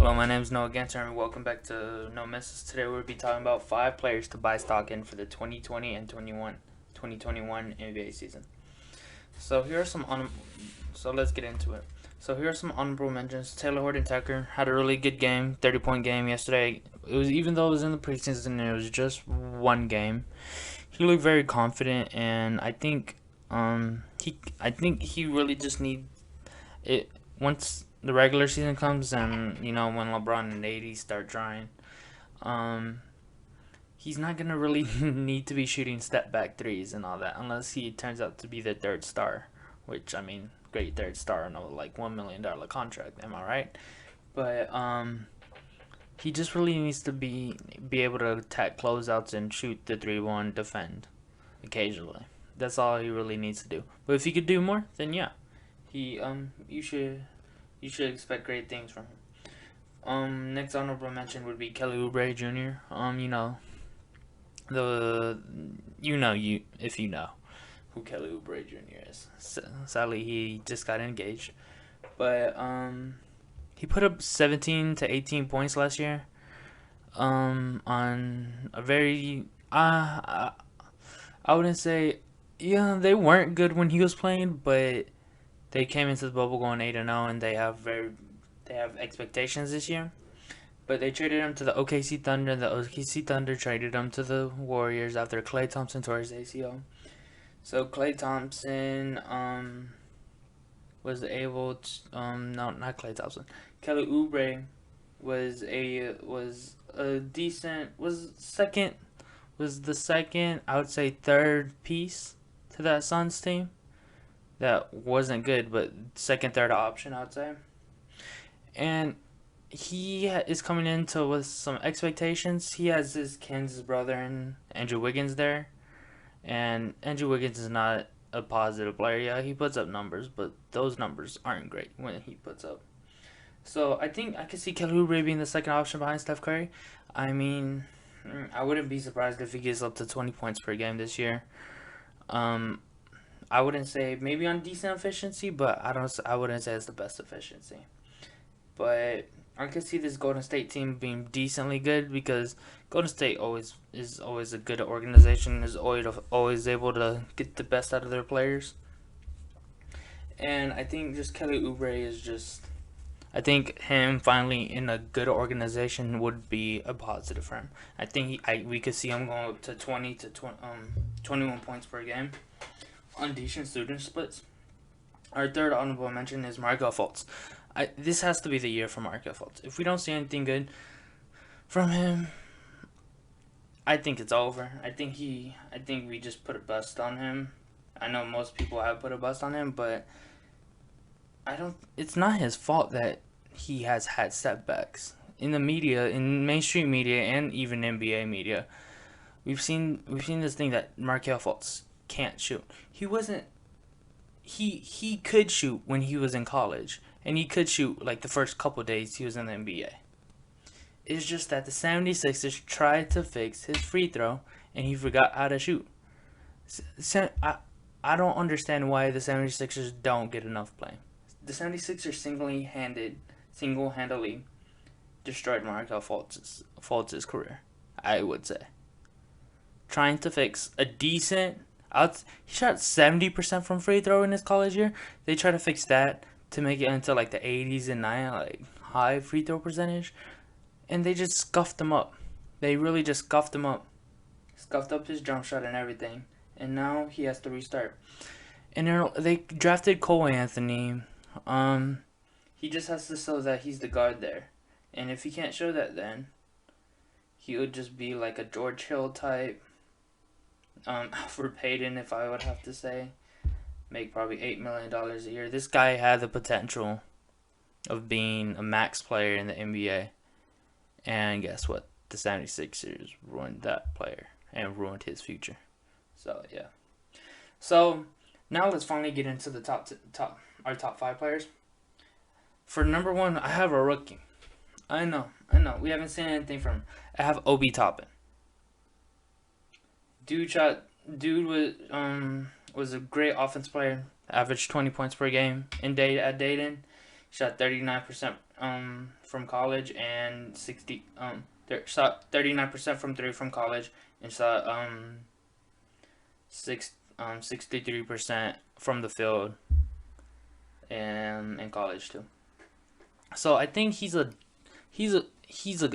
Hello, my name is Noah Ganser and welcome back to No Misses. Today we'll be talking about 5 players to buy stock in for the 2020 and 2021 NBA season. So here are so let's get into it. So here are some honorable mentions. Taylor Horton-Tucker had a really good game, 30-point game yesterday. It was, even though it was in the preseason, it was just one game. He looked very confident, and I think he really just needs it once the regular season comes, and when LeBron and AD start drying, he's not gonna really need to be shooting step back threes and all that unless he turns out to be the third star, which I mean, great third star on a like $1 million contract. Am I right? But he just really needs to be able to attack closeouts and shoot the 3-1, defend occasionally. That's all he really needs to do. But if he could do more, then yeah, he you should expect great things from him. Next honorable mention would be Kelly Oubre Jr. If you know who Kelly Oubre Jr. is. Sadly, he just got engaged, but he put up 17 to 18 points last year. On a very I wouldn't say they weren't good when he was playing, but they came into the bubble going 8-0, and they have expectations this year. But they traded him to the OKC Thunder. The OKC Thunder traded him to the Warriors after Klay Thompson tore his ACL. So Klay Thompson was able to no, not Klay Thompson. Kelly Oubre was the second, I would say third piece to that Suns team. That wasn't good, but second, third option, I would say. And he is coming into with some expectations. He has his Kansas brother and Andrew Wiggins there. And Andrew Wiggins is not a positive player. Yeah, he puts up numbers, but those numbers aren't great when he puts up. So I think I could see Kelly Oubre being the second option behind Seth Curry. I mean, I wouldn't be surprised if he gets up to 20 points per game this year. I wouldn't say maybe on decent efficiency, but I wouldn't say it's the best efficiency. But I could see this Golden State team being decently good because Golden State is always a good organization, is always able to get the best out of their players. And I think just Kelly Oubre is just, I think him finally in a good organization would be a positive for him. I think we could see him going up to 21 points per game on decent student splits. Our third honorable mention is Markelle Fultz. This has to be the year for Markelle Fultz. If we don't see anything good from him, I think it's over. I think we just put a bust on him. I know most people have put a bust on him, but it's not his fault that he has had setbacks. In the media, in mainstream media and even NBA media, we've seen this thing that Markelle Fultz can't shoot. He could shoot when he was in college, and he could shoot like the first couple days he was in the NBA. It's just that the 76ers tried to fix his free throw, and he forgot how to shoot. I don't understand why the 76ers don't get enough play. The 76ers single-handedly destroyed Markelle Fultz's career, I would say. Trying to fix a decent... he shot 70% from free throw in his college year. They try to fix that to make it into like the 80s and 90s, like high free throw percentage, and they just scuffed him up. They really just scuffed him up, scuffed up his jump shot and everything, and now he has to restart. And they drafted Cole Anthony. He just has to show that he's the guard there, and if he can't show that, then he would just be like a George Hill type. Alfred Payton, if I would have to say, make probably $8 million a year. This guy had the potential of being a max player in the NBA, and guess what? The 76ers ruined that player and ruined his future. So yeah. So now let's finally get into the our top 5 players. For number 1, I have a rookie. I know. We haven't seen anything from him. I have Obi Toppin. Dude was a great offense player. Averaged 20 points per game at Dayton. Shot 39% from college and shot 39% from three from college and shot 63% from the field and in college too. So I think he's a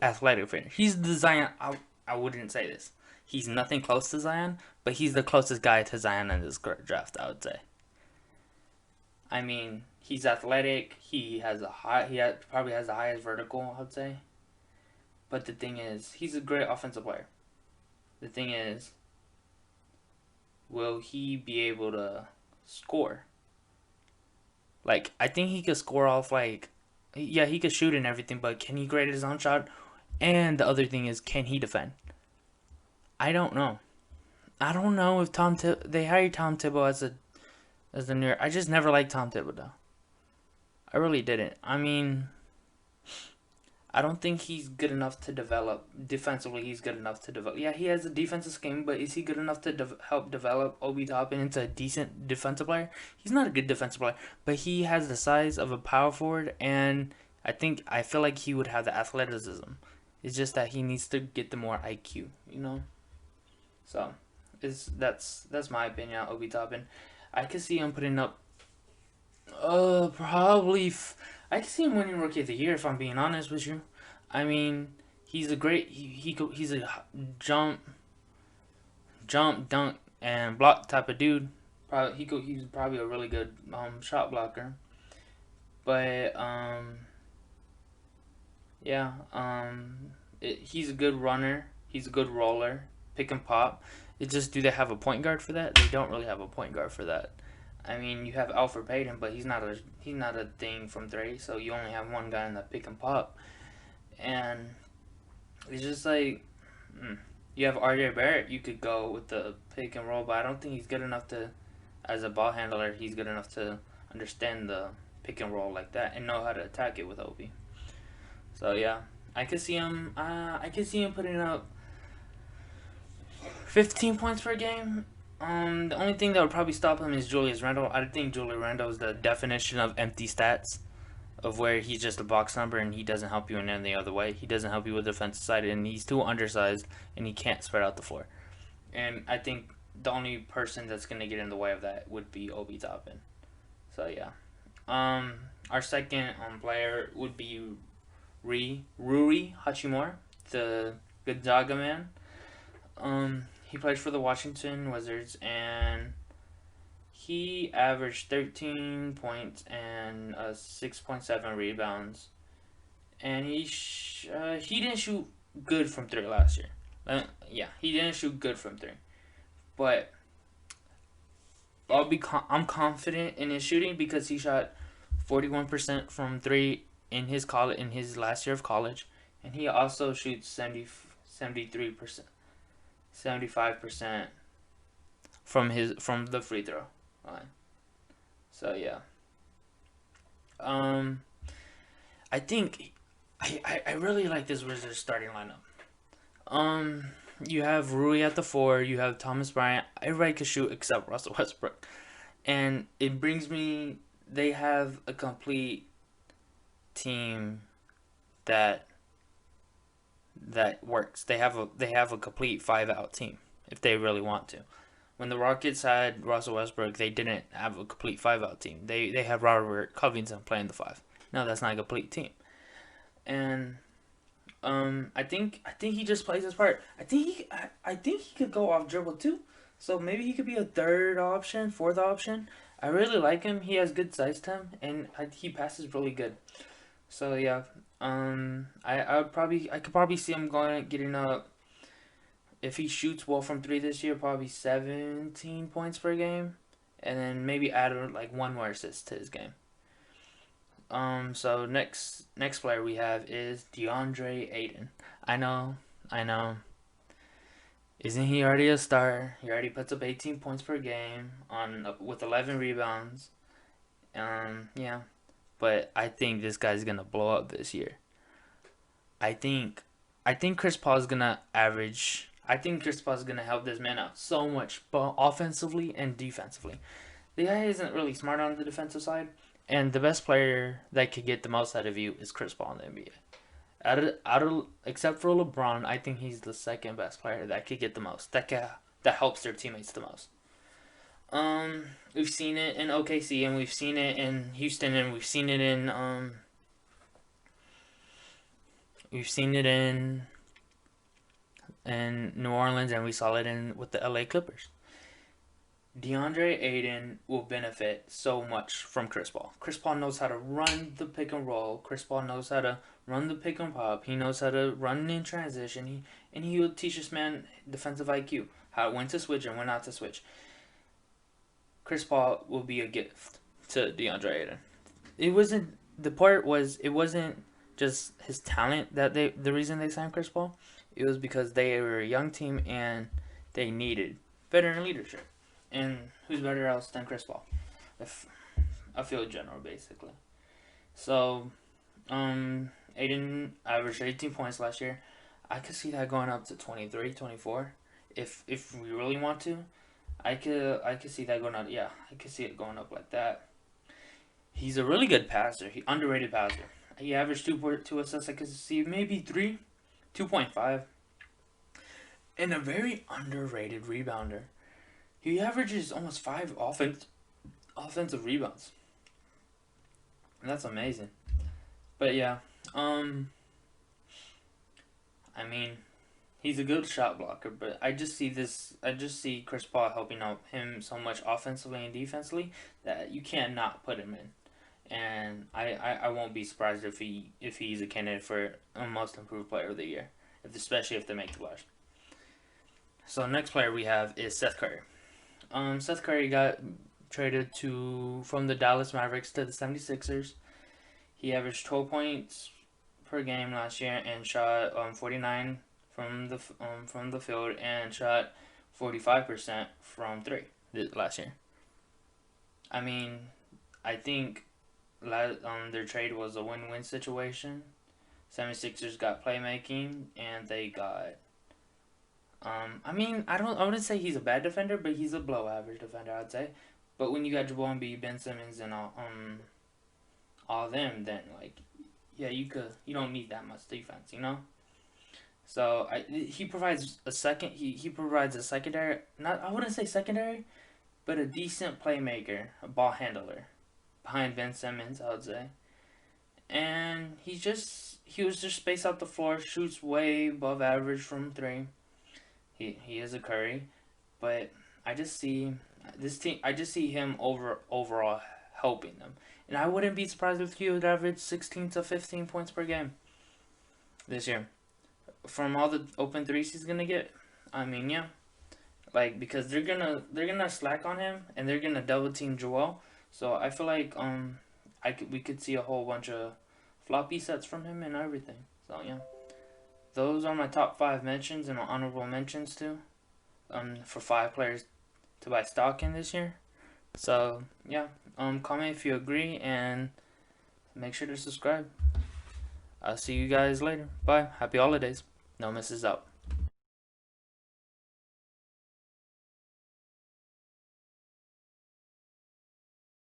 athletic finisher. He's the Zion. I wouldn't say this. He's nothing close to Zion, but he's the closest guy to Zion in this draft. I would say. I mean, he's athletic. He has a high. Probably has the highest vertical. I would say. But the thing is, he's a great offensive player. The thing is, will he be able to score? Like, I think he could score off like, yeah, he could shoot and everything, but can he grade his own shot? And the other thing is, can he defend? I don't know. I don't know if they hired Tom Thibodeau as the new. I just never liked Tom Thibodeau. I really didn't. I mean, I don't think he's good enough to develop defensively. He's good enough to develop. Yeah, he has a defensive scheme, but is he good enough to help develop Obi Toppin into a decent defensive player? He's not a good defensive player, but he has the size of a power forward, and I feel like he would have the athleticism. It's just that he needs to get the more IQ, you know. So, that's my opinion on Obi Toppin. I could see him putting up, probably. I could see him winning Rookie of the Year if I'm being honest with you. I mean, he's a great. He's a jump, dunk, and block type of dude. He's probably a really good shot blocker. But yeah, he's a good runner. He's a good roller, pick and pop. It's just, do they have a point guard for that? They don't really have a point guard for that. I mean, you have Alfred Payton, but he's not a thing from three. So you only have one guy in the pick and pop, and it's just like, you have RJ Barrett. You could go with the pick and roll, but I don't think he's good enough to, as a ball handler, he's good enough to understand the pick and roll like that and know how to attack it with Obi. So yeah, I could see him. I could see him putting up 15 points per game. The only thing that would probably stop him is Julius Randle. I think Julius Randle is the definition of empty stats, of where he's just a box number and he doesn't help you in any other way. He doesn't help you with the defensive side, and he's too undersized and he can't spread out the floor. And I think the only person that's gonna get in the way of that would be Obi Toppin. So yeah. Our second player would be Rui Hachimura, the Gonzaga man. He played for the Washington Wizards, and he averaged 13 points and 6.7 rebounds. And he didn't shoot good from three last year. Yeah, he didn't shoot good from three. But I'm confident in his shooting because he shot 41% from three in his last year of college, and he also shoots 73%. 75% from the free throw line. So yeah. I think I really like this Wizards starting lineup. You have Rui at the 4, you have Thomas Bryant. Everybody can shoot except Russell Westbrook. And it brings me, they have a complete team that works. They have a complete 5-out team if they really want to. When the Rockets had Russell Westbrook, they didn't have a complete 5-out team. They had Robert Covington playing the 5. No, that's not a complete team. And I think he just plays his part. I think he could go off dribble too. So maybe he could be a third option, fourth option. I really like him. He has good size to him, and he passes really good. So yeah, I could probably see him getting up, if he shoots well from three this year, probably 17 points per game, and then maybe add like one more assist to his game. So next player we have is Deandre Ayden. I know. Isn't he already a star? He already puts up 18 points per game with 11 rebounds. Yeah. But I think this guy's gonna blow up this year. I think Chris Paul is gonna average. I think Chris Paul is gonna help this man out so much, both offensively and defensively. The guy isn't really smart on the defensive side, And the best player that could get the most out of you is Chris Paul in the NBA. Except for LeBron, I think he's the second best player that could get the most. That helps their teammates the most. We've seen it in OKC, and we've seen it in Houston, and we've seen it in New Orleans, and we saw it in with the LA Clippers. Deandre Ayden will benefit so much from Chris Paul. Chris Paul knows how to run the pick and roll. Chris Paul knows how to run the pick and pop. He knows how to run in transition. He will teach this man defensive IQ, when to switch and when not to switch. Chris Paul will be a gift to Deandre Ayden. It wasn't just his talent the reason they signed Chris Paul. It was because they were a young team and they needed veteran leadership. And who's better else than Chris Paul? I feel general, basically. So, Ayden averaged 18 points last year. I could see that going up to 23, 24. If we really want to. I could see that going up. Yeah, I could see it going up like that. He's a really good passer. Underrated passer. He averaged 2 assists. I could see maybe 3, 2.5. And a very underrated rebounder. He averages almost 5 offensive rebounds. And that's amazing. But yeah, I mean, he's a good shot blocker, but I just see Chris Paul helping out him so much offensively and defensively that you can't not put him in. And I won't be surprised if he's a candidate for a most improved player of the year, especially if they make the playoffs. So next player we have is Seth Curry. Seth Curry got traded from the Dallas Mavericks to the 76ers. He averaged 12 points per game last year and shot 49 from the field and shot 45% from 3 last year. I mean, I think their trade was a win-win situation. 76ers got playmaking and they got I wouldn't say he's a bad defender, but he's a below average defender, I'd say. But when you got Joel Embiid, Ben Simmons, and all them, then you don't need that much defense, you know. So he provides a secondary, I wouldn't say secondary, but a decent playmaker, a ball handler, behind Ben Simmons, I would say. And he was just spaced out the floor, shoots way above average from 3. He is a Curry, but I just see him overall helping them. And I wouldn't be surprised if he would average 16 to 15 points per game this year. From all the open threes he's gonna get. I mean, yeah. Because they're gonna slack on him and they're gonna double team Joel. So I feel like we could see a whole bunch of floppy sets from him and everything. So yeah. Those are my top 5 mentions and my honorable mentions too. For 5 players to buy stock in this year. So yeah, comment if you agree and make sure to subscribe. I'll see you guys later. Bye. Happy holidays. No misses out.